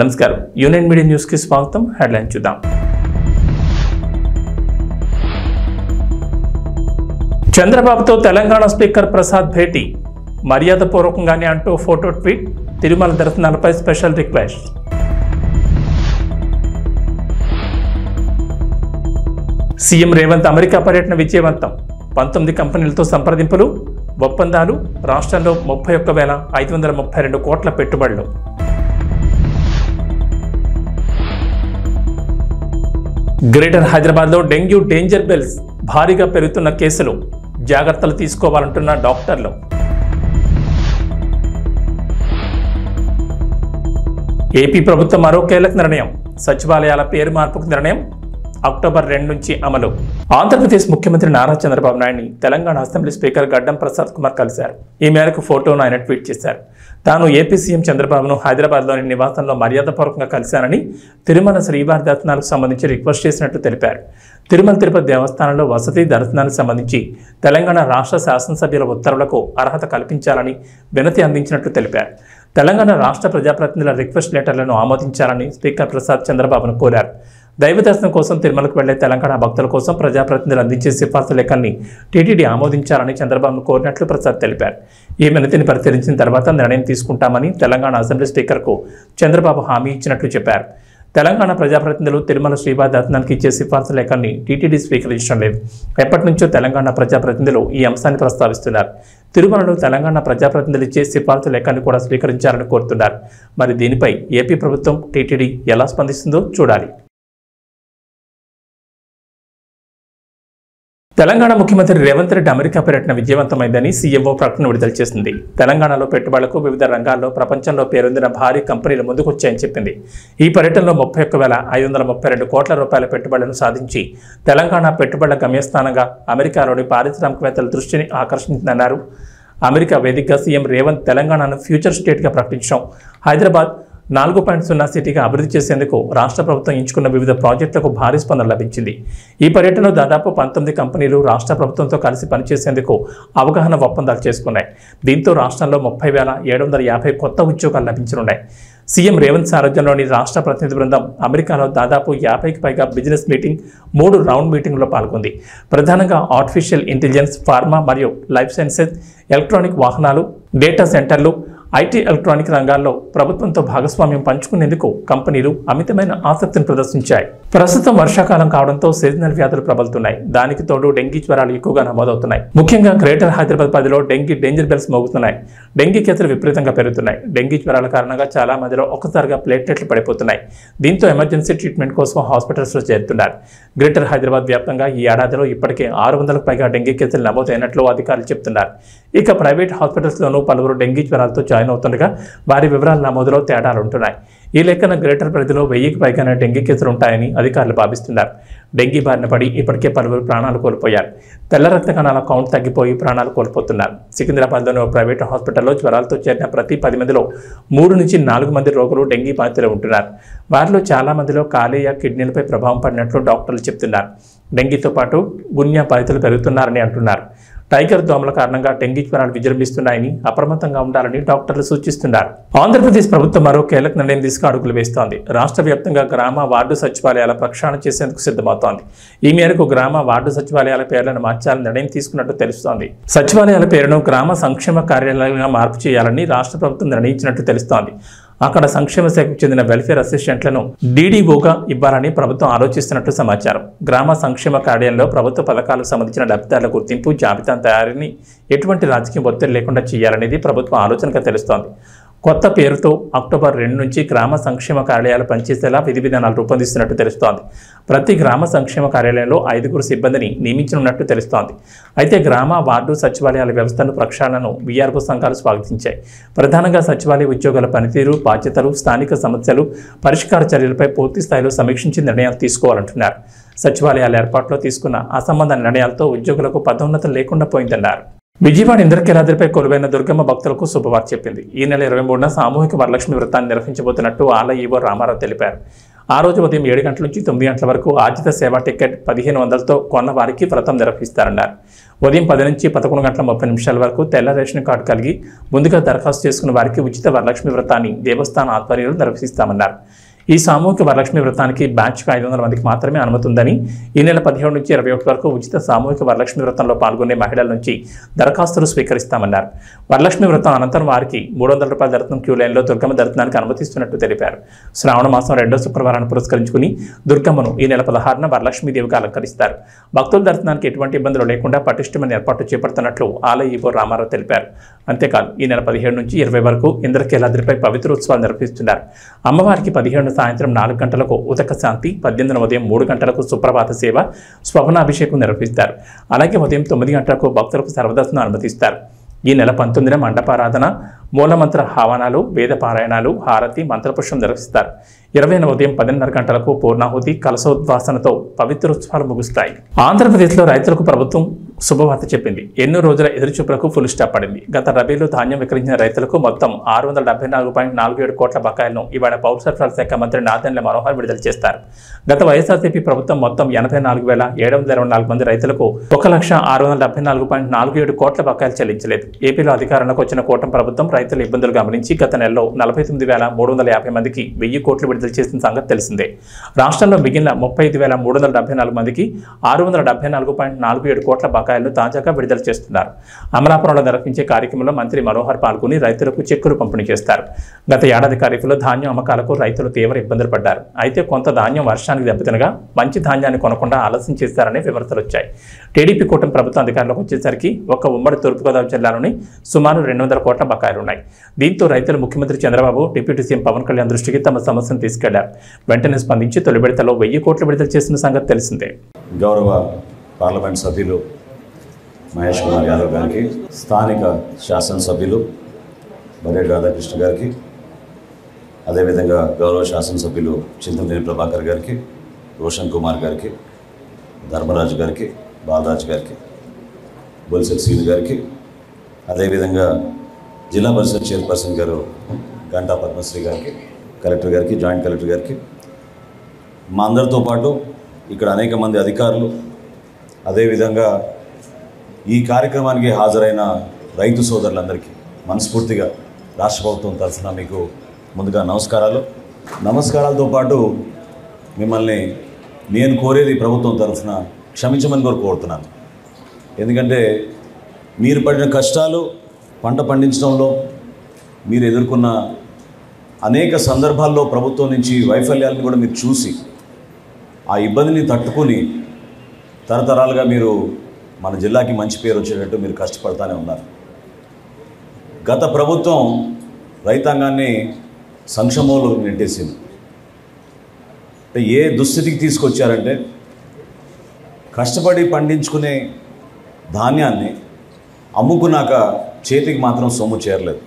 నమస్కారం, union media news కి స్వాగతం. హెడ్లైన్ చూద్దాం. చంద్రబాబుతో తెలంగాణ స్పీకర్ ప్రసాద్ భేటీ, మర్యాదపూర్వకంగానే అంటూ ఫోటో ట్వీట్. తిరుమల దర్శనాలపై special request. CM Revanth America పర్యటన విజయవంతం. 19 కంపెనీలతో సంప్రదింపులు, ఒప్పందాలు. రాష్ట్రంలో 31,532 కోట్ల పెట్టుబడులు. గ్రేటర్ హైదరాబాద్లో డెంగ్యూ డేంజర్ బెల్స్, భారీగా పెరుగుతున్న కేసులు, జాగ్రత్తలు తీసుకోవాలంటున్న డాక్టర్లు. ఏపీ ప్రభుత్వం మరో కీలక నిర్ణయం, సచివాలయాల పేరు మార్పుకు నిర్ణయం. అక్టోబర్ 2 నుంచి అమలు. ఆంధ్రప్రదేశ్ ముఖ్యమంత్రి నారా చంద్రబాబు నాయుడిని తెలంగాణ అసెంబ్లీ స్పీకర్ గడ్డం ప్రసాద్ కుమార్ కలిశారు. ఈ మేరకు ఫోటోను ఆయన ట్వీట్ చేశారు. తాను ఏపీ సీఎం చంద్రబాబును హైదరాబాద్లోని నివాసంలో మర్యాదపూర్వకంగా కలిశానని, తిరుమల శ్రీవారి దర్శనాలకు సంబంధించి రిక్వెస్ట్ చేసినట్టు తెలిపారు. తిరుమల తిరుపతి దేవస్థానంలో వసతి దర్శనానికి సంబంధించి తెలంగాణ రాష్ట్ర శాసనసభ్యుల ఉత్తర్వులకు అర్హత కల్పించాలని వినతి అందించినట్లు తెలిపారు. తెలంగాణ రాష్ట్ర ప్రజాప్రతినిధుల రిక్వెస్ట్ లెటర్లను ఆమోదించాలని స్పీకర్ ప్రసాద్ చంద్రబాబును కోరారు. దైవ దర్శనం కోసం తిరుమలకు వెళ్లే తెలంగాణ భక్తుల కోసం ప్రజాప్రతినిధులు అందించే సిఫార్సు లేఖల్ని టీటీడీ ఆమోదించాలని చంద్రబాబును కోరినట్లు ప్రసాద్ తెలిపారు. ఈ వినతిని పరిశీలించిన తర్వాత నిర్ణయం తీసుకుంటామని తెలంగాణ అసెంబ్లీ స్పీకర్కు చంద్రబాబు హామీ ఇచ్చినట్లు చెప్పారు. తెలంగాణ ప్రజాప్రతినిధులు తిరుమల శ్రీవారి దర్శనానికి ఇచ్చే సిఫార్సు లేఖల్ని టీటీడీ స్వీకరించడం లేదు. ఎప్పటి నుంచో తెలంగాణ ప్రజాప్రతినిధులు ఈ అంశాన్ని ప్రస్తావిస్తున్నారు. తిరుమలలో తెలంగాణ ప్రజాప్రతినిధులు ఇచ్చే సిఫార్సు లేఖను కూడా స్వీకరించాలని కోరుతున్నారు. మరి దీనిపై ఏపీ ప్రభుత్వం, టీటీడీ ఎలా స్పందిస్తుందో చూడాలి. తెలంగాణ ముఖ్యమంత్రి రేవంత్ రెడ్డి అమెరికా పర్యటన విజయవంతమైందని సీఎంఓ ప్రకటన విడుదల చేసింది. తెలంగాణలో పెట్టుబడులకు వివిధ రంగాల్లో ప్రపంచంలో పేరొందిన భారీ కంపెనీలు ముందుకొచ్చాయని చెప్పింది. ఈ పర్యటనలో 31,532 కోట్ల రూపాయల పెట్టుబడులను సాధించి తెలంగాణ పెట్టుబడుల గమ్యస్థానంగా అమెరికాలోని పారిశ్రామికవేత్తల దృష్టిని ఆకర్షించిందన్నారు. అమెరికా వేదికగా సీఎం రేవంత్ తెలంగాణను ఫ్యూచర్ స్టేట్గా ప్రకటించడం, హైదరాబాద్ 4.0 సిటీగా అభివృద్ధి చేసేందుకు రాష్ట్ర ప్రభుత్వం ఎంచుకున్న వివిధ ప్రాజెక్టులకు భారీ స్పందన లభించింది. ఈ పర్యటనలో దాదాపు 19 కంపెనీలు రాష్ట్ర ప్రభుత్వంతో కలిసి పనిచేసేందుకు అవగాహన ఒప్పందాలు చేసుకున్నాయి. దీంతో రాష్ట్రంలో 30,750 కొత్త ఉద్యోగాలు లభించనున్నాయి. సీఎం రేవంత్ సారథ్యంలోని రాష్ట్ర ప్రతినిధి బృందం అమెరికాలో దాదాపు 50కి పైగా బిజినెస్ మీటింగ్, 3 రౌండ్ మీటింగ్లో పాల్గొంది. ప్రధానంగా ఆర్టిఫిషియల్ ఇంటెలిజెన్స్, ఫార్మా మరియు లైఫ్ సైన్సెస్, ఎలక్ట్రానిక్ వాహనాలు, డేటా సెంటర్లు, ఐటీ, ఎలక్ట్రానిక్ రంగాల్లో ప్రభుత్వంతో భాగస్వామ్యం పంచుకునేందుకు కంపెనీలు అమితమైన ఆసక్తిని ప్రదర్శించాయి. ప్రస్తుతం వర్షాకాలం కావడంతో సీజనల్ వ్యాధులు ప్రబలుతున్నాయి. దానికి తోడు డెంగీ జ్వరాలు ఎక్కువగా నమోదవుతున్నాయి. ముఖ్యంగా గ్రేటర్ హైదరాబాద్ పరిధిలో డెంగీ డేంజర్ బెల్స్ మోగుతున్నాయి. డెంగీ కేసులు విపరీతంగా పెరుగుతున్నాయి. డెంగీ జ్వరాల కారణంగా చాలా మందిలో ఒక్కసారిగా ప్లేట్లెట్లు పడిపోతున్నాయి. దీంతో ఎమర్జెన్సీ ట్రీట్మెంట్ కోసం హాస్పిటల్స్లో చేరుతున్నారు. గ్రేటర్ హైదరాబాద్ వ్యాప్తంగా ఈ ఏడాదిలో ఇప్పటికే 600కు పైగా డెంగీ కేసులు నమోదైనట్లు అధికారులు చెబుతున్నారు. ఇక ప్రైవేట్ హాస్పిటల్స్లోనూ పలువురు డెంగీ జ్వరాలతో జాయిన్ అవుతుండగా వారి వివరాల నమోదులో తేడాలుంటున్నాయి. ఈ లెక్కన గ్రేటర్ పరిధిలో 1000కి పైగానే డెంగీ కేసులు ఉంటాయని అధికారులు భావిస్తున్నారు. డెంగీ బారిన పడి ఇప్పటికే పలువురు ప్రాణాలు కోల్పోయారు. తెల్ల రక్త కణాల కౌంట్ తగ్గిపోయి ప్రాణాలు కోల్పోతున్నారు. సికింద్రాబాద్లోని ఓ ప్రైవేటు హాస్పిటల్లో జ్వరాలతో చేరిన ప్రతి 10 మందిలో 3 నుంచి 4 మంది రోగులు డెంగీ బాధితులు ఉంటున్నారు. వారిలో చాలా మందిలో కాలేయ, కిడ్నీలపై ప్రభావం పడినట్లు డాక్టర్లు చెబుతున్నారు. డెంగీతో పాటు గున్యా బాధితులు పెరుగుతున్నారని అంటున్నారు. టైగర్ దోమల కారణంగా డెంగీ జ్వరాలు విజృంభిస్తున్నాయని, అప్రమత్తంగా ఉండాలని డాక్టర్లు సూచిస్తున్నారు. ఆంధ్రప్రదేశ్ ప్రభుత్వం మరో కీలక నిర్ణయం తీసుకు అడుగులు వేస్తోంది. రాష్ట్ర వ్యాప్తంగా గ్రామ, వార్డు సచివాలయాల ప్రక్షాళన చేసేందుకు సిద్ధమవుతోంది. ఈ మేరకు గ్రామ, వార్డు సచివాలయాల పేర్లను మార్చాలని నిర్ణయం తీసుకున్నట్టు తెలుస్తోంది. సచివాలయాల పేరును గ్రామ సంక్షేమ కార్యాలయంగా మార్పు చేయాలని రాష్ట్ర ప్రభుత్వం నిర్ణయించినట్టు తెలుస్తోంది. అక్కడ సంక్షేమ శాఖకు చెందిన వెల్ఫేర్ అసిస్టెంట్లను డీడీఓగా ఇవ్వాలని ప్రభుత్వం ఆలోచిస్తున్నట్లు సమాచారం. గ్రామ సంక్షేమ కార్యాలయంలో ప్రభుత్వ పథకాలకు సంబంధించిన లబ్ధిదారుల గుర్తింపు, జాబితా తయారీని ఎటువంటి రాజకీయ ఒత్తిడి లేకుండా చేయాలనేది ప్రభుత్వం ఆలోచనగా తెలుస్తోంది. కొత్త పేరుతో అక్టోబర్ 2 నుంచి గ్రామ సంక్షేమ కార్యాలయాలు పనిచేసేలా విధి విధానాలు రూపొందిస్తున్నట్టు తెలుస్తోంది. ప్రతి గ్రామ సంక్షేమ కార్యాలయంలో 5 సిబ్బందిని నియమించనున్నట్టు తెలుస్తోంది. అయితే గ్రామ, వార్డు సచివాలయాల వ్యవస్థను ప్రక్షాళనను వీఆర్ఓ సంఘాలు స్వాగతించాయి. ప్రధానంగా సచివాలయ ఉద్యోగాల పనితీరు, బాధ్యతలు, స్థానిక సమస్యలు, పరిష్కార చర్యలపై పూర్తి స్థాయిలో సమీక్షించి నిర్ణయాలు తీసుకోవాలంటున్నారు. సచివాలయాల ఏర్పాటులో తీసుకున్న అసంబంధ నిర్ణయాలతో ఉద్యోగులకు పదోన్నతం లేకుండా పోయిందన్నారు. విజయవాడ ఇంద్రకీలాద్రిపై కొలువైన దుర్గమ్మ భక్తులకు శుభవార్త చెప్పింది. ఈ నెల 23న సామూహిక వరలక్ష్మి వ్రతాన్ని నిర్వహించబోతున్నట్టు ఆలయ ఈవో రామారావు తెలిపారు. ఆ రోజు ఉదయం 7 గంటల నుంచి 9 గంటల వరకు ఆర్జిత సేవా టికెట్ 1500తో కొన్న వారికి వ్రతం నిర్వహిస్తారన్నారు. ఉదయం 10 నుంచి 11 గంటల 30 నిమిషాల వరకు తెల్ల రేషన్ కార్డు కలిగి ముందుగా దరఖాస్తు చేసుకున్న వారికి ఉచిత వరలక్ష్మి వ్రతాన్ని దేవస్థాన ఆధ్వర్యంలో నిర్వహిస్తామన్నారు. ఈ సామూహిక వరలక్ష్మి వ్రతానికి బ్యాచ్కు 500 మందికి మాత్రమే అనుమతి ఉందని, ఈ నెల 17 నుంచి 21 వరకు ఉచిత సామూహిక వరలక్ష్మి వ్రతంలో పాల్గొనే మహిళల నుంచి దరఖాస్తులు స్వీకరిస్తామన్నారు. వరలక్ష్మి వ్రతం అనంతరం వారికి 300 రూపాయల దర్శనం క్యూ లైన్లో దుర్గమ్మ దర్శనానికి అనుమతిస్తున్నట్టు తెలిపారు. శ్రావణ మాసం 2వ శుక్రవారాన్ని పురస్కరించుకుని దుర్గమ్మను ఈ నెల 16న వరలక్ష్మీదేవిగా అలంకరిస్తారు. భక్తుల దర్శనానికి ఎటువంటి ఇబ్బందులు లేకుండా పటిష్టమైన ఏర్పాట్లు చేపడుతున్నట్లు ఆలయ ఈవో రామారావు తెలిపారు. అంతేకాదు ఈ నెల 17 నుంచి 20 వరకు ఇంద్రకీలాద్రిపై పవిత్ర ఉత్సవాలు నిర్వహిస్తున్నారు. అమ్మవారికి 17 సాయంత్రం 4 గంటలకు ఉదక శాంతి, 18 ఉదయం 3 గంటలకు సుప్రభాత సేవ, స్వప్నాభిషేకం నిర్వహిస్తారు. అలాగే ఉదయం 9 గంటలకు భక్తులకు సర్వదర్శనం అనుమతిస్తారు. ఈ నెల 19న మండపారాధన, మూలమంత్ర హావనాలు, వేద పారాయణాలు, హారతి, మంత్రపుష్పం నిర్వహిస్తారు. 20న ఉదయం 10:30 గంటలకు పూర్ణాహుతి, కలశోద్వాసనతో పవిత్రోత్సవాలు ముగుస్తాయి. ఆంధ్రప్రదేశ్లో రైతులకు ప్రభుత్వం శుభవార్త చెప్పింది. ఎన్నో రోజుల ఎదురుచూపులకు ఫుల్ స్టాప్ పడింది. గత రబీలో ధాన్యం విక్రయించిన రైతులకు మొత్తం 674.47 కోట్ల బకాయిలను ఇవాళ పౌర సరఫరాల శాఖ మంత్రి నాదెండ్ల మనోహర్ విడుదల చేస్తారు. గత వైఎస్ఆర్సీపీ ప్రభుత్వం మొత్తం 84,724 మంది రైతులకు 1,674.47 కోట్ల బకాయిలు చెల్లించలేదు. ఏపీలో అధికారంలోకి వచ్చిన కూటమి ప్రభుత్వం రైతుల ఇబ్బందులు గమనించి గత నెలలో 49,350 మందికి 1000 కోట్లు విడుదల చేసిన సంగతి తెలిసిందే. రాష్ట్రంలో మిగిలిన 35,374 మందికి 674.47 కోట్ల బకాయిలను తాజాగా విడుదల చేస్తున్నారు. అమలాపురంలో నిర్వహించే కార్యక్రమంలో మంత్రి మనోహర్ పాల్గొని రైతులకు చెక్కులు పంపిణీ చేస్తారు. గత ఏడాది ఖరీఫ్లో ధాన్యం అమ్మకాలకు రైతులు తీవ్ర ఇబ్బందులు పడ్డారు. అయితే కొంత ధాన్యం వర్షానికి దెబ్బతినగా మంచి ధాన్యాన్ని కొనకుండా ఆలస్యం చేశారనే విమర్శలు వచ్చాయి. టీడీపీ కూటమి ప్రభుత్వం అధికారంలోకి వచ్చేసరికి ఒక ఉమ్మడి తూర్పుగోదావరి జిల్లాలోని సుమారు 200 కోట్ల బకాయిలున్నాయి. దీంతో రైతులు ముఖ్యమంత్రి చంద్రబాబు, డిప్యూటీ సీఎం పవన్ కళ్యాణ్ దృష్టికి తమ సమస్యను తీసుకెళ్లారు. వెంటనే స్పందించి తొలి విడతలో 1000 కోట్లు విడుదల చేసిన సంగతి తెలిసిందే. గౌరవ పార్లమెంట్ సభ్యులు మహేష్ కుమార్ యాదవ్ గారికి, స్థానిక శాసనసభ్యులు బడేటి రాధాకృష్ణ గారికి, అదేవిధంగా గౌరవ శాసనసభ్యులు చింతమనేని ప్రభాకర్ గారికి, రోషన్ కుమార్ గారికి, ధర్మరాజు గారికి, బాలరాజు గారికి, బొలిశెట్టి శ్రీను గారికి, అదేవిధంగా జిల్లా పరిషత్ చైర్పర్సన్ గారు గంటా పద్మశ్రీ గారికి, కలెక్టర్ గారికి, జాయింట్ కలెక్టర్ గారికి, మా అందరితో పాటు ఇక్కడ అనేక మంది అధికారులు, అదేవిధంగా ఈ కార్యక్రమానికి హాజరైన రైతు సోదరులందరికీ మనస్ఫూర్తిగా రాష్ట్ర ప్రభుత్వం తరఫున మీకు ముందుగా నమస్కారాలతో పాటు మిమ్మల్ని నేను కోరేది ప్రభుత్వం తరఫున క్షమించమని కోరుతున్నాను. ఎందుకంటే మీరు పడిన కష్టాలు, పంట పండించడంలో మీరు ఎదుర్కొన్న అనేక సందర్భాల్లో ప్రభుత్వం నుంచి వైఫల్యాలను కూడా మీరు చూసి ఆ ఇబ్బందిని తట్టుకొని తరతరాలుగా మీరు మన జిల్లాకి మంచి పేరు వచ్చేటట్టు మీరు కష్టపడతానే ఉన్నారు. గత ప్రభుత్వం రైతాంగాన్ని సంక్షోభంలో నెట్టేసింది. ఏ దుస్థితికి తీసుకొచ్చారంటే కష్టపడి పండించుకునే ధాన్యాన్ని అమ్ముకున్నాక చేతికి మాత్రం సొమ్ము చేరలేదు.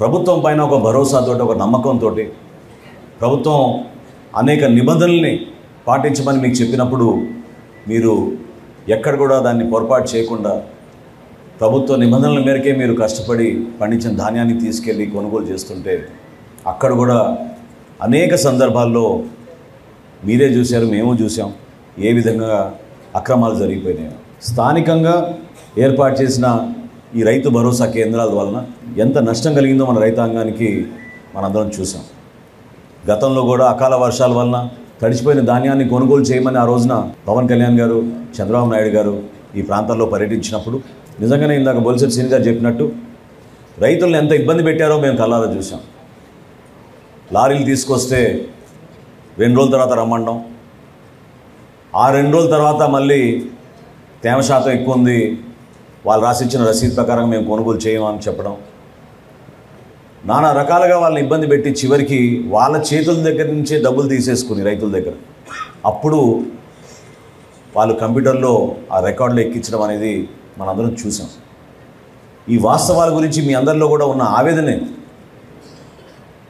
ప్రభుత్వం పైన ఒక భరోసాతో, ఒక నమ్మకంతో ప్రభుత్వం అనేక నిబంధనల్ని పాటించమని మీకు చెప్పినప్పుడు మీరు ఎక్కడ కూడా దాన్ని పొరపాటు చేయకుండా ప్రభుత్వ నిబంధనల మేరకే మీరు కష్టపడి పండించిన ధాన్యాన్ని తీసుకెళ్ళి కొనుగోలు చేస్తుంటే అక్కడ కూడా అనేక సందర్భాల్లో మీరే చూశారు, మేము చూసాం ఏ విధంగా అక్రమాలు జరిగిపోయినాయి. స్థానికంగా ఏర్పాటు చేసిన ఈ రైతు భరోసా కేంద్రాల వలన ఎంత నష్టం కలిగిందో మన రైతాంగానికి మనందరం చూసాం. గతంలో కూడా అకాల వర్షాల వలన తడిచిపోయిన ధాన్యాన్ని కొనుగోలు చేయమని ఆ రోజున పవన్ కళ్యాణ్ గారు, చంద్రబాబు నాయుడు గారు ఈ ప్రాంతాల్లో పర్యటించినప్పుడు నిజంగానే ఇందాక బొలిశెట్టి శ్రీను గారు చెప్పినట్టు రైతులను ఎంత ఇబ్బంది పెట్టారో మేము కళ్ళారా చూసాం. లారీలు తీసుకొస్తే 2 రోజుల తర్వాత రమ్మండం, ఆ 2 రోజుల తర్వాత మళ్ళీ తేమ శాతం ఎక్కువ ఉంది, వాళ్ళు రాసిచ్చిన రసీదు ప్రకారం మేము కొనుగోలు చేయమని చెప్పడం, నానా రకాలుగా వాళ్ళని ఇబ్బంది పెట్టి చివరికి వాళ్ళ చేతుల దగ్గర నుంచే డబ్బులు తీసేసుకుని రైతుల దగ్గర అప్పుడు వాళ్ళు కంప్యూటర్లో ఆ రికార్డులు ఎక్కించడం అనేది మనందరం చూసాం. ఈ వాస్తవాల గురించి మీ అందరిలో కూడా ఉన్న ఆవేదనే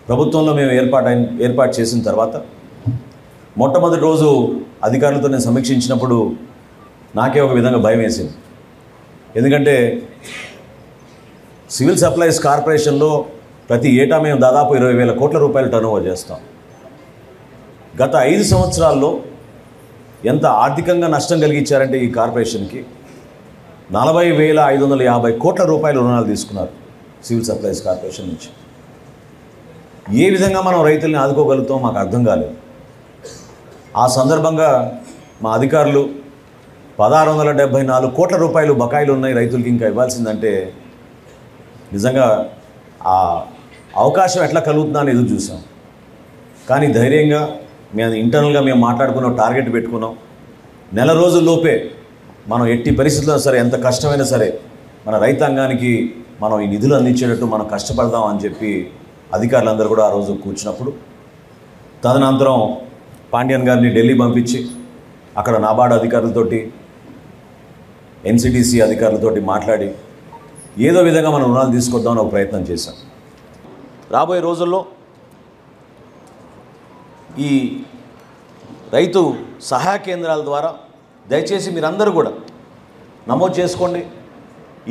ప్రభుత్వంలో మేము ఏర్పాటు చేసిన తర్వాత మొట్టమొదటి రోజు అధికారులతో నేను సమీక్షించినప్పుడు నాకే ఒక విధంగా భయం వేసింది. ఎందుకంటే సివిల్ సప్లైస్ కార్పొరేషన్లో ప్రతి ఏటా మేము దాదాపు 20,000 కోట్ల రూపాయలు టర్నోవర్ చేస్తాం. గత 5 సంవత్సరాల్లో ఎంత ఆర్థికంగా నష్టం కలిగించారంటే ఈ కార్పొరేషన్కి 40,550 కోట్ల రూపాయల రుణాలు తీసుకున్నారు సివిల్ సప్లైస్ కార్పొరేషన్ నుంచి. ఏ విధంగా మనం రైతుల్ని ఆదుకోగలుగుతాం మాకు అర్థం కాలేదు. ఆ సందర్భంగా మా అధికారులు 1,674 కోట్ల రూపాయలు బకాయిలు ఉన్నాయి రైతులకి ఇంకా ఇవ్వాల్సిందంటే నిజంగా ఆ అవకాశం ఎట్లా కలుగుతుందా అని ఎదురు చూసాం. కానీ ధైర్యంగా మేము ఇంటర్నల్గా మేము మాట్లాడుకున్నాం, టార్గెట్ పెట్టుకున్నాం. నెల రోజుల్లోపే మనం ఎట్టి పరిస్థితుల్లో సరే ఎంత కష్టమైనా సరే మన రైతాంగానికి మనం ఈ నిధులు అందించేటట్టు మనం కష్టపడదాం అని చెప్పి అధికారులందరూ కూడా ఆ రోజు కూర్చున్నప్పుడు తదనంతరం పాండ్యన్ గారిని ఢిల్లీ పంపించి అక్కడ నాబార్డు అధికారులతోటి ఎన్సిడిసి అధికారులతోటి మాట్లాడి ఏదో విధంగా మనం రుణాలు తీసుకొద్దామని ఒక ప్రయత్నం చేశాం. రాబోయే రోజుల్లో ఈ రైతు సహాయ కేంద్రాల ద్వారా దయచేసి మీరందరూ కూడా నమోదు చేసుకోండి.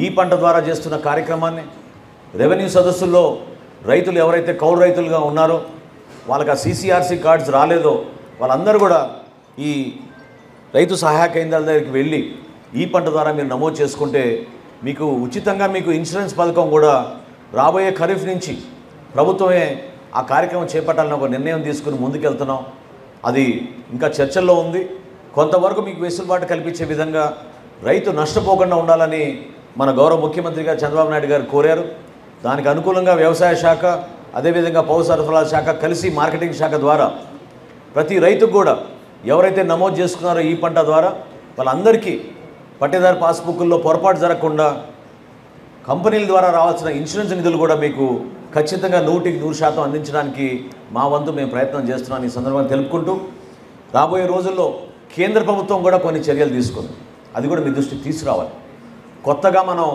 ఈ పంట ద్వారా చేస్తున్న కార్యక్రమాన్ని రెవెన్యూ సదస్సుల్లో రైతులు ఎవరైతే కౌలు రైతులుగా ఉన్నారో వాళ్ళకి ఆ CCRC కార్డ్స్ రాలేదో వాళ్ళందరూ కూడా ఈ రైతు సహాయ కేంద్రాల దగ్గరికి వెళ్ళి ఈ పంట ద్వారా మీరు నమోదు చేసుకుంటే మీకు ఉచితంగా మీకు ఇన్సూరెన్స్ పథకం కూడా రాబోయే ఖరీఫ్ నుంచి ప్రభుత్వమే ఆ కార్యక్రమం చేపట్టాలని ఒక నిర్ణయం తీసుకుని ముందుకెళ్తున్నాం. అది ఇంకా చర్చల్లో ఉంది. కొంతవరకు మీకు వెసులుబాటు కల్పించే విధంగా రైతు నష్టపోకుండా ఉండాలని మన గౌరవ ముఖ్యమంత్రి గారు చంద్రబాబు నాయుడు గారు కోరారు. దానికి అనుకూలంగా వ్యవసాయ శాఖ అదేవిధంగా పౌర సరఫరాల శాఖ కలిసి మార్కెటింగ్ శాఖ ద్వారా ప్రతి రైతుకు కూడా ఎవరైతే నమోదు చేసుకున్నారో ఈ పంట ద్వారా వాళ్ళందరికీ పట్టేదారు పాస్బుక్ల్లో పొరపాటు జరగకుండా కంపెనీల ద్వారా రావాల్సిన ఇన్సూరెన్స్ నిధులు కూడా మీకు ఖచ్చితంగా 100% అందించడానికి మా వంతు మేము ప్రయత్నం చేస్తున్నాం. ఈ సందర్భంగా తెలుపుకుంటూ రాబోయే రోజుల్లో కేంద్ర ప్రభుత్వం కూడా కొన్ని చర్యలు తీసుకుంది. అది కూడా మీ దృష్టికి తీసుకురావాలి. కొత్తగా మనం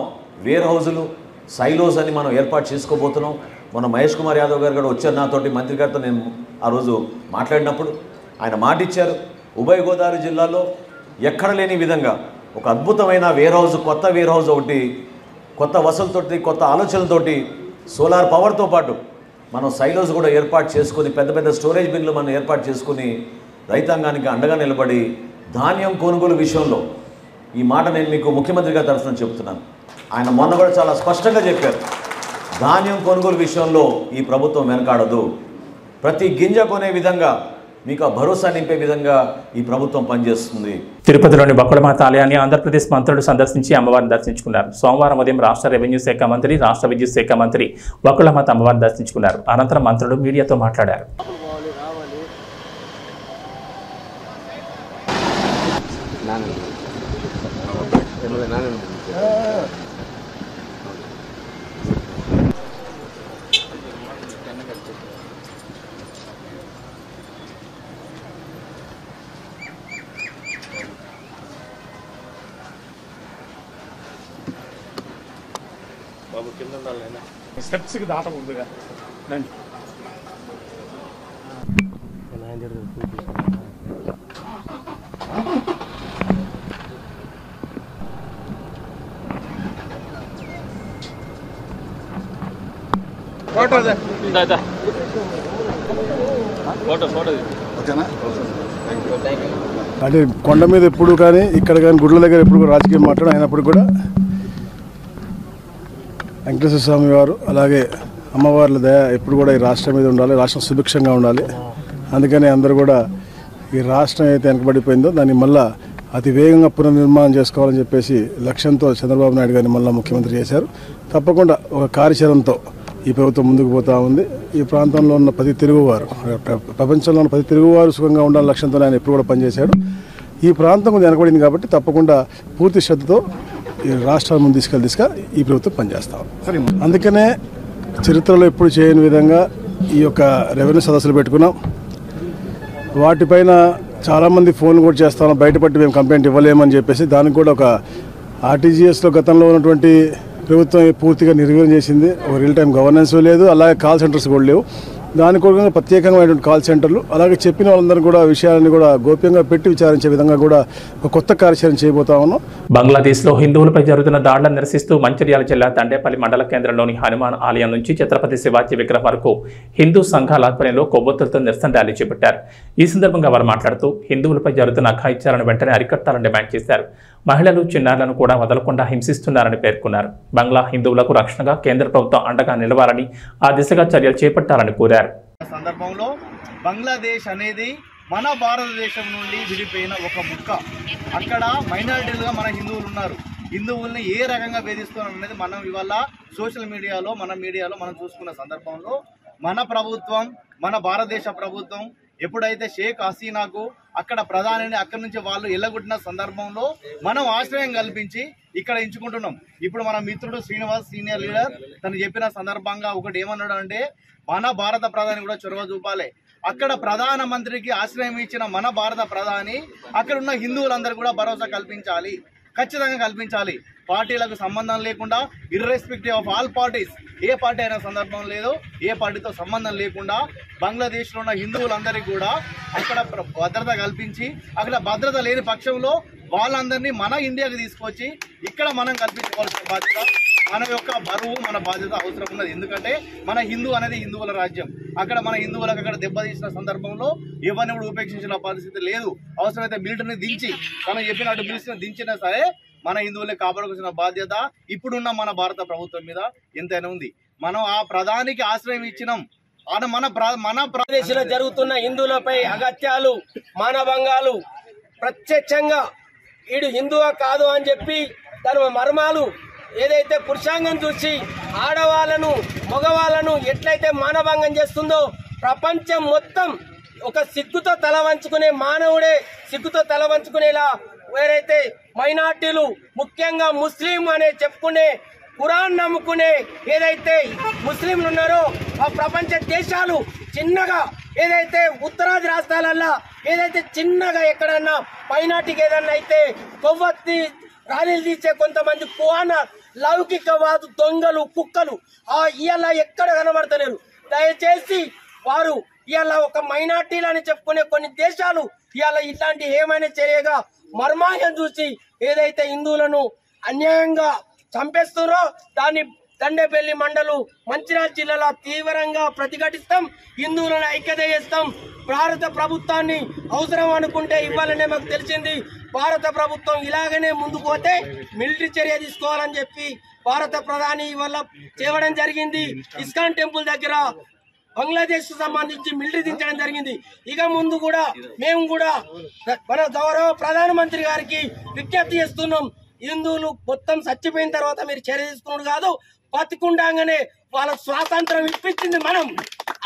వేర్ హౌజులు సైలోస్ అని మనం ఏర్పాటు చేసుకోబోతున్నాం. మన మహేష్ కుమార్ యాదవ్ గారు కూడా వచ్చారు నాతోటి, మంత్రి గారితో నేను ఆ రోజు మాట్లాడినప్పుడు ఆయన మాట ఇచ్చారు. ఉభయ గోదావరి జిల్లాలో ఎక్కడ లేని విధంగా ఒక అద్భుతమైన వేర్ హౌస్, కొత్త వేర్ హౌస్ ఒకటి కొత్త వసతులతోటి కొత్త ఆలోచనలతోటి సోలార్ పవర్తో పాటు మనం సైలోస్ కూడా ఏర్పాటు చేసుకొని పెద్ద పెద్ద స్టోరేజ్ బిన్లు మనం ఏర్పాటు చేసుకుని రైతాంగానికి అండగా నిలబడి ధాన్యం కొనుగోలు విషయంలో ఈ మాట నేను మీకు ముఖ్యమంత్రి గారి తరఫున చెప్తున్నాను. ఆయన మొన్న కూడా చాలా స్పష్టంగా చెప్పారు, ధాన్యం కొనుగోలు విషయంలో ఈ ప్రభుత్వం వెనకాడదు. ప్రతి గింజ కొనే విధంగా మీకు ఆ భరోసా నింపే విధంగా ఈ ప్రభుత్వం పనిచేస్తుంది. తిరుపతిలోని బకుళమాత ఆలయాన్ని ఆంధ్రప్రదేశ్ మంత్రులు సందర్శించి అమ్మవారిని దర్శించుకున్నారు. సోమవారం ఉదయం రాష్ట్ర రెవెన్యూ శాఖ మంత్రి, రాష్ట్ర విద్యుత్ శాఖ మంత్రి బకుళమాత అమ్మవారిని దర్శించుకున్నారు. అనంతరం మంత్రులు మీడియాతో మాట్లాడారు. బాబు కింద ఉండాలి, స్టెప్స్కి దాటకూడదుగా. రండి. అంటే కొండ మీద ఎప్పుడు కానీ ఇక్కడ కానీ గుడ్ల దగ్గర ఎప్పుడు కూడా రాజకీయం మాట్లాడడం అయినప్పుడు కూడా వెంకటేశ్వర స్వామి వారు అలాగే అమ్మవార్ల దయ ఎప్పుడు కూడా ఈ రాష్ట్రం మీద ఉండాలి, రాష్ట్రం సుభిక్షంగా ఉండాలి. అందుకని అందరూ కూడా ఈ రాష్ట్రం అయితే వెనకబడిపోయిందో దాన్ని మళ్ళీ అతి వేగంగా పునర్నిర్మాణం చేసుకోవాలని చెప్పేసి లక్ష్యంతో చంద్రబాబు నాయుడు గారిని మళ్ళీ ముఖ్యమంత్రి చేశారు. తప్పకుండా ఒక కార్యాచరణతో ఈ ప్రభుత్వం ముందుకు పోతూ ఉంది. ఈ ప్రాంతంలో ఉన్న ప్రతి తెలుగువారు, ప్రపంచంలో ఉన్న ప్రతి తెలుగువారు సుఖంగా ఉండాలని లక్ష్యంతో ఆయన ఎప్పుడు కూడా పనిచేశాడు. ఈ ప్రాంతం కొంచెం వెనకబడింది కాబట్టి తప్పకుండా పూర్తి శ్రద్ధతో ఈ రాష్ట్రాల ముందు తీసుకెళ్ళి ఈ ప్రభుత్వం పనిచేస్తాం. అందుకనే చరిత్రలో ఎప్పుడు చేయని విధంగా ఈ యొక్క రెవెన్యూ సదస్సులు పెట్టుకున్నాం. వాటిపైన చాలామంది ఫోన్లు కూడా చేస్తాం, బయటపట్టి మేము కంప్లైంట్ ఇవ్వలేమని చెప్పేసి దానికి కూడా ఒక ఆర్టీజీఎస్లో గతంలో ఉన్నటువంటి ప్రభుత్వం పూర్తిగా నిర్వీర్యం చేసింది. ఒక రియల్ టైం గవర్నెన్స్ లేదు, అలాగే కాల్ సెంటర్స్ కూడా లేవు. దాని కొరకు ప్రత్యేకమైనటువంటి కాల్ సెంటర్లు, అలాగే చెప్పిన వాళ్ళందరూ కూడా విషయాలను కూడా గోప్యంగా పెట్టి విచారించే విధంగా కూడా ఒక కొత్త కార్యాచరణ చేయబోతా ఉన్నాం. బంగ్లాదేశ్లో హిందువులపై జరుగుతున్న దాడులను నిరసిస్తూ మంచిర్యాల జిల్లా తండేపల్లి మండల కేంద్రంలోని హనుమాన్ ఆలయం నుంచి ఛత్రపతి శివాజీ విగ్రహం వరకు హిందూ సంఘాల ఆధ్వర్యంలో కొవ్వొత్తులతో నిరసన ర్యాలీ చేపట్టారు. ఈ సందర్భంగా వారు మాట్లాడుతూ హిందువులపై జరుగుతున్న అఘాయిత్యాలను వెంటనే అరికట్టాలని డిమాండ్ చేశారు. మహిళలు, చిన్నారులను కూడా వదలకుండా హింసిస్తున్నారని పేర్కొన్నారు. బంగ్లా హిందువులకు రక్షణగా కేంద్ర ప్రభుత్వం అండగా నిలవాలని, ఆ దిశగా చర్యలు చేపట్టాలని కోరారు. సందర్భంలో బంగ్లాదేశ్ అనేది మన భారతదేశం నుండి విడిపోయిన ఒక ముక్క. అక్కడ మైనారిటీలుగా మన హిందువులు ఉన్నారు. హిందువుల్ని ఏ రకంగా వేధిస్తున్నారు అనేది మనం ఇవాళ సోషల్ మీడియాలో మనం చూసుకున్న సందర్భంలో మన ప్రభుత్వం, మన భారతదేశ ప్రభుత్వం ఎప్పుడైతే షేక్ హసీనాకు అక్కడ ప్రధానిని అక్కడి నుంచి వాళ్ళు ఎల్లగొట్టిన సందర్భంలో మనం ఆశ్రయం కల్పించి ఇక్కడ ఎంచుకుంటున్నాం. ఇప్పుడు మన మిత్రుడు శ్రీనివాస్ సీనియర్ లీడర్ తను చెప్పిన సందర్భంగా ఒకటి ఏమన్నాడు అంటే, మన భారత ప్రధాని కూడా చొరవ చూపాలి. అక్కడ ప్రధానమంత్రికి ఆశ్రయం ఇచ్చిన మన భారత ప్రధాని అక్కడ ఉన్న హిందువులందరూ కూడా భరోసా కల్పించాలి, ఖచ్చితంగా కల్పించాలి. పార్టీలకు సంబంధం లేకుండా, irrespective of all parties, A party అయినా సందర్భం లేదు, ఏ పార్టీతో సంబంధం లేకుండా బంగ్లాదేశ్లో ఉన్న హిందువులందరికీ కూడా అక్కడ భద్రత కల్పించి, అక్కడ భద్రత లేని పక్షంలో వాళ్ళందరినీ మన ఇండియాకి తీసుకొచ్చి ఇక్కడ మనం కల్పించుకోవాల్సిన బాధ్యత, మన యొక్క బరువు, మన బాధ్యత అవసరం ఉన్నది. ఎందుకంటే మన హిందూ అనేది హిందువుల రాజ్యం. అక్కడ మన హిందువులకు అక్కడ దెబ్బతీసిన సందర్భంలో ఎవరిని కూడా ఉపేక్షించిన పరిస్థితి లేదు. అవసరమైతే మిలిటరీని దించి, తను చెప్పినట్టు మిలిటరీని దించినా సరే మన హిందువులే కాపాడుకోవాల్సిన బాధ్యత ఇప్పుడున్న మన భారత ప్రభుత్వం మీద ఎంతైనా ఉంది. మనం ఆ ప్రధానికి ఆశ్రయం ఇచ్చినాం. మన ప్రదేశంలో జరుగుతున్న హిందువులపై అగత్యాలు, మానభంగాలు ప్రత్యక్షంగా వీడు హిందువా కాదు అని చెప్పి తన మర్మాలు ఏదైతే పురుషాంగం చూసి ఆడవాళ్లను, మగవాళ్లను ఎట్లయితే మానభంగం చేస్తుందో ప్రపంచం మొత్తం ఒక సిగ్గుతో తల వంచుకునే మానవుడే సిగ్గుతో తల వంచుకునేలా వేరైతే మైనార్టీలు, ముఖ్యంగా ముస్లిం అనే చెప్పుకునే, ఖురాన్ నమ్ముకునే ఏదైతే ముస్లింలు ఉన్నారో ఆ ప్రపంచ దేశాలు చిన్నగా ఏదైతే ఉత్తరాది రాష్ట్రాలల్లో ఏదైతే చిన్నగా ఎక్కడన్నా మైనార్టీకి ఏదన్నా అయితే కొవ్వొత్తి ర్యాలీలు తీసే కొంతమంది కువాన లౌకికవాదు దొంగలు, కుక్కలు ఇవాళ ఎక్కడ కనబడతలేరు. దయచేసి వారు ఇవాళ ఒక మైనార్టీలని చెప్పుకునే కొన్ని దేశాలు ఇవాళ ఇట్లాంటి ఏమైనా చర్యగా మర్మాయం చూసి ఏదైతే హిందువులను అన్యాయంగా చంపేస్తున్నారో దాన్ని తండేపల్లి మండలు మంచిర్యాల జిల్లాలో తీవ్రంగా ప్రతిఘటిస్తాం. హిందువులను ఐక్యత చేస్తాం. భారత ప్రభుత్వాన్ని అవసరం అనుకుంటే ఇవ్వాలనే మాకు తెలిసింది. భారత ప్రభుత్వం ఇలాగనే ముందుకు పోతే మిలిటరీ చర్య తీసుకోవాలని చెప్పి భారత ప్రధాని ఇవాళ చేయడం జరిగింది. ఇస్కాన్ టెంపుల్ దగ్గర బంగ్లాదేశ్ కు సంబంధించి మిలిటరీ దించడం జరిగింది. ఇక ముందు కూడా మేము కూడా మన గౌరవ ప్రధానమంత్రి గారికి విజ్ఞప్తి చేస్తున్నాం. హిందువులు మొత్తం చచ్చిపోయిన తర్వాత మీరు చర్య తీసుకున్నాడు కాదు, బతికుండగానే వాళ్ళ స్వాతంత్రం ఇప్పించింది మనం.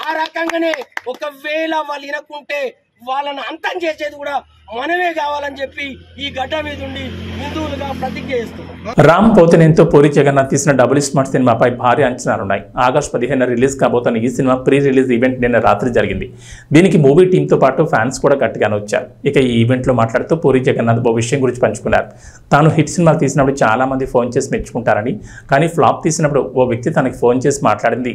ఆ రకంగానే ఒకవేళ వాళ్ళు వినకుంటే వాళ్ళని అంతం చేసేది కూడా మనమే కావాలని చెప్పి ఈ గడ్డ మీద ఉండి హిందువులుగా ప్రతిజ్ఞ చేస్తున్నాం. రామ్ పోతినేనితో పూరి జగన్నాథ్ తీసిన డబుల్ స్మార్ట్ సినిమాపై భారీ అంచనాలున్నాయి. ఆగస్టు 15 రిలీజ్ కాబోతున్న ఈ సినిమా ప్రీ రిలీజ్ ఈవెంట్ నిన్న రాత్రి జరిగింది. దీనికి మూవీ టీంతో పాటు ఫ్యాన్స్ కూడా గట్టిగానే వచ్చారు. ఇక ఈ ఈవెంట్లో మాట్లాడుతూ పూరి జగన్నాథ్ ఓ విషయం గురించి పంచుకున్నారు. తాను హిట్ సినిమాలు తీసినప్పుడు చాలా మంది ఫోన్ చేసి మెచ్చుకుంటారని, కానీ ఫ్లాప్ తీసినప్పుడు ఓ వ్యక్తి తనకి ఫోన్ చేసి మాట్లాడింది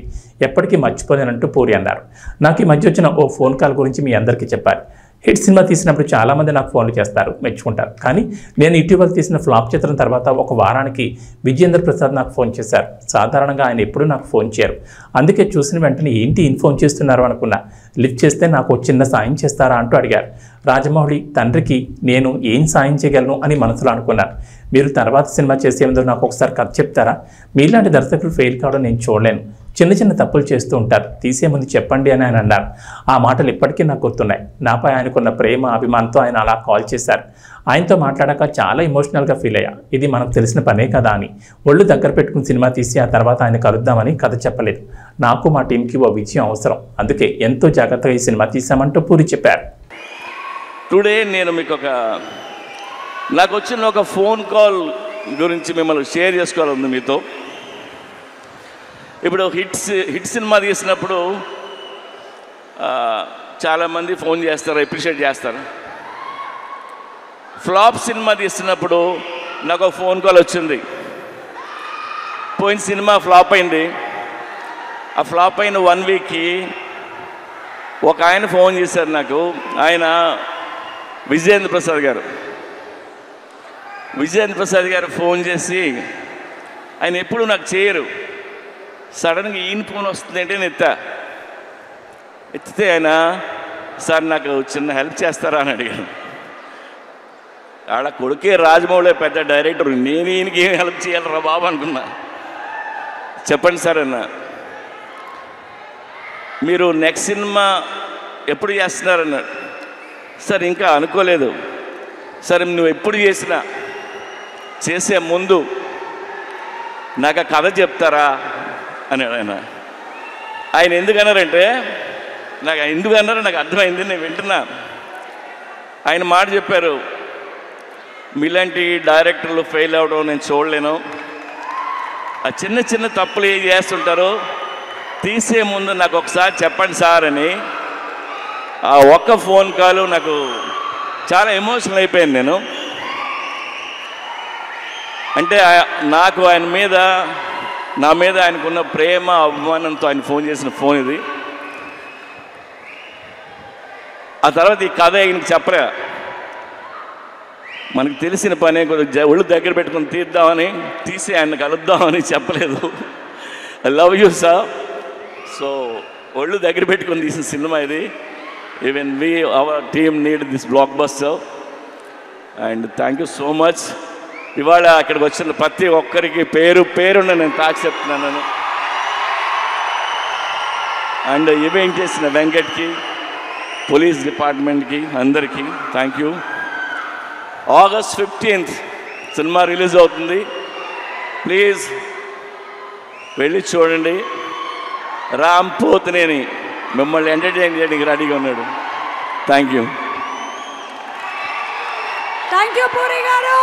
ఎప్పటికీ మర్చిపోలేనంటూ పూరి అన్నారు. నాకు ఈ మధ్య వచ్చిన ఓ ఫోన్ కాల్ గురించి మీ అందరికీ చెప్పారు. హిట్ సినిమా తీసినప్పుడు చాలామంది నాకు ఫోన్లు చేస్తారు, మెచ్చుకుంటారు. కానీ నేను ఇటీవల తీసిన ఫ్లాప్ చిత్రం తర్వాత ఒక వారానికి విజయేంద్ర ప్రసాద్ నాకు ఫోన్ చేశారు. సాధారణంగా ఆయన ఎప్పుడూ నాకు ఫోన్ చేయరు. అందుకే చూసిన వెంటనే ఏంటి ఈయన ఫోన్ చేస్తున్నారు అనుకున్నా. లిఫ్ట్ చేస్తే నాకు చిన్న సాయం చేస్తారా అంటూ అడిగారు. రాజమౌళి తండ్రికి నేను ఏం సాయం చేయగలను అని మనసులో అనుకున్నాను. మీరు తర్వాత సినిమా చేసే ముందు నాకు ఒకసారి కథ చెప్తారా? మీలాంటి దర్శకులు ఫెయిల్ కావడం నేను చూడలేను. చిన్న చిన్న తప్పులు చేస్తూ ఉంటారు, తీసే ముందు చెప్పండి అని ఆయన అన్నారు. ఆ మాటలు ఇప్పటికీ నాకు గుర్తున్నాయి. నాపై ఆయనకున్న ప్రేమ, అభిమానంతో ఆయన అలా కాల్ చేశారు. ఆయనతో మాట్లాడాక చాలా ఎమోషనల్గా ఫీల్ అయ్యా. ఇది మనకు తెలిసిన పనే కదా అని ఒళ్ళు దగ్గర పెట్టుకుని సినిమా తీసి ఆ తర్వాత ఆయన కలుద్దామని కథ చెప్పలేదు. నాకు మా టీంకి ఓ విజయం అవసరం, అందుకే ఎంతో జాగ్రత్తగా ఈ సినిమా తీసామంటూ పూరి చెప్పారు. టుడే నేను మీకు నాకు వచ్చిన ఒక ఫోన్ కాల్ గురించి మిమ్మల్ని షేర్ చేసుకోవాలండి మీతో. ఇప్పుడు హిట్ సినిమా తీసినప్పుడు చాలామంది ఫోన్ చేస్తారు, అప్రిషియేట్ చేస్తారు. ఫ్లాప్ సినిమా తీసినప్పుడు నాకు ఒక ఫోన్ కాల్ వచ్చింది. పోయిన సినిమా ఫ్లాప్ అయింది. ఆ ఫ్లాప్ అయిన 1 వీక్కి ఒక ఆయన ఫోన్ చేశారు నాకు. ఆయన విజయేంద్ర ప్రసాద్ గారు. విజయేంద్ర ప్రసాద్ గారు ఫోన్ చేసి, ఆయన ఎప్పుడు నాకు చేయరు, సడన్గా ఈయన ఫోన్ వస్తుంది అంటే నేను ఎత్తితే ఆయన, సార్ నాకు చిన్న హెల్ప్ చేస్తారా అని అడిగాను. ఆడ కొడుకే రాజమౌళి పెద్ద డైరెక్టర్, నేను ఈయనకి ఏం హెల్ప్ చేయాలరా బాబు అనుకున్నా. చెప్పండి సార్ అన్న, మీరు నెక్స్ట్ సినిమా ఎప్పుడు చేస్తున్నారన్నాడు. సార్ ఇంకా అనుకోలేదు. సరే నువ్వు ఎప్పుడు చేసినా చేసే ముందు నాకు ఆ కథ చెప్తారా అన్నాడు ఆయన. ఆయన ఎందుకన్నారంటే, నాకు ఎందుకన్నారో నాకు అర్థమైంది, నేను వింటున్నా. ఆయన మాట చెప్పారు, మీలాంటి డైరెక్టర్లు ఫెయిల్ అవ్వడం నేను చూడలేను. ఆ చిన్న చిన్న తప్పులు ఏం చేస్తుంటారో తీసే ముందు నాకు ఒకసారి చెప్పండి సార్ అని. ఆ ఒక్క ఫోన్ కాల్ నాకు చాలా ఎమోషనల్ అయిపోయాను నేను. అంటే నాకు ఆయన మీద, నా మీద ఆయనకున్న ప్రేమ అభిమానంతో ఆయన ఫోన్ చేసిన ఫోన్ ఇది. ఆ తర్వాత ఈ కథ ఆయనకి చెప్పరా, మనకు తెలిసిన పనే కొద్దిగా ఒళ్ళు దగ్గర పెట్టుకుని తీసి ఆయన కలుద్దామని చెప్పలేదు. I love you sir. So ఒళ్ళు దగ్గర పెట్టుకుని తీసిన సినిమా ఇది. Even our team need this block buster and thank you so much. ఇవాళ అక్కడికి వచ్చిన ప్రతి ఒక్కరికి పేరు పేరున నేను తాకి చెప్తున్నాను. అండ్ ఈవెంట్ చేసిన వెంకట్కి, పోలీస్ డిపార్ట్మెంట్కి, అందరికీ thank you. August 15th cinema release అవుతుంది. ప్లీజ్ వెళ్ళి చూడండి. రామ్ పోతినేని మిమ్మల్ని ఎంటర్టైన్ చేయడానికి రెడీగా ఉన్నాడు. Thank you. పూరి గారు.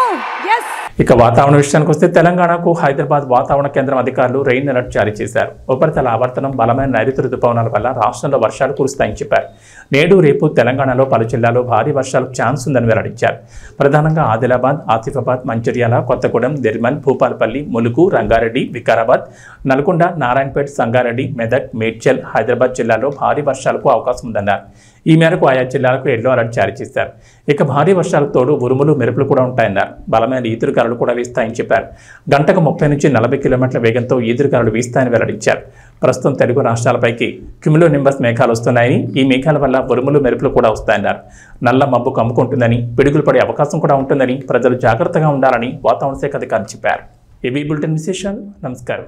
ఇక వాతావరణ విషయానికి వస్తే, తెలంగాణకు హైదరాబాద్ వాతావరణ కేంద్రం అధికారులు రెయిన్ అలర్ట్ జారీ చేశారు. ఉపరితల ఆవర్తనం, బలమైన నైరుతి రుతుపవనాల వల్ల రాష్ట్రంలో వర్షాలు కురుస్తాయని చెప్పారు. నేడు రేపు తెలంగాణలో పలు జిల్లాల్లో భారీ వర్షాలకు ఛాన్స్ ఉందని వెల్లడించారు. ప్రధానంగా ఆదిలాబాద్, ఆసిఫాబాద్, మంచిర్యాల, కొత్తగూడెం, నిర్మల్, భూపాలపల్లి, ములుగు, రంగారెడ్డి, వికారాబాద్, నల్గొండ, నారాయణపేట్, సంగారెడ్డి, మెదక్, మేడ్చల్, హైదరాబాద్ జిల్లాలో భారీ వర్షాలకు అవకాశం ఉందన్నారు. ఈ మేరకు ఆయా జిల్లాలకు ఎల్లో అలర్ట్ జారీ చేశారు. ఇక భారీ వర్షాలకు తోడు ఉరుములు, మెరుపులు కూడా ఉంటాయన్నారు. బలమైన ఈదురుగాలులు కూడా వీస్తాయని చెప్పారు. గంటకు 30 నుంచి 40 కిలోమీటర్ల వేగంతో ఈదురుగాలులు వీస్తాయని వెల్లడించారు. ప్రస్తుతం తెలుగు రాష్ట్రాలపైకి క్యుములో నింబస్ మేఘాలు వస్తున్నాయని, ఈ మేఘాల వల్ల ఉరుములు, మెరుపులు కూడా వస్తాయన్నారు. నల్ల మబ్బు కమ్ముకుంటుందని, పిడుగులు పడే అవకాశం కూడా ఉంటుందని ప్రజలు జాగ్రత్తగా ఉండాలని వాతావరణ శాఖ అధికారులు చెప్పారు. ఏబీ బులెటిన్ విశేషాలు. నమస్కారం.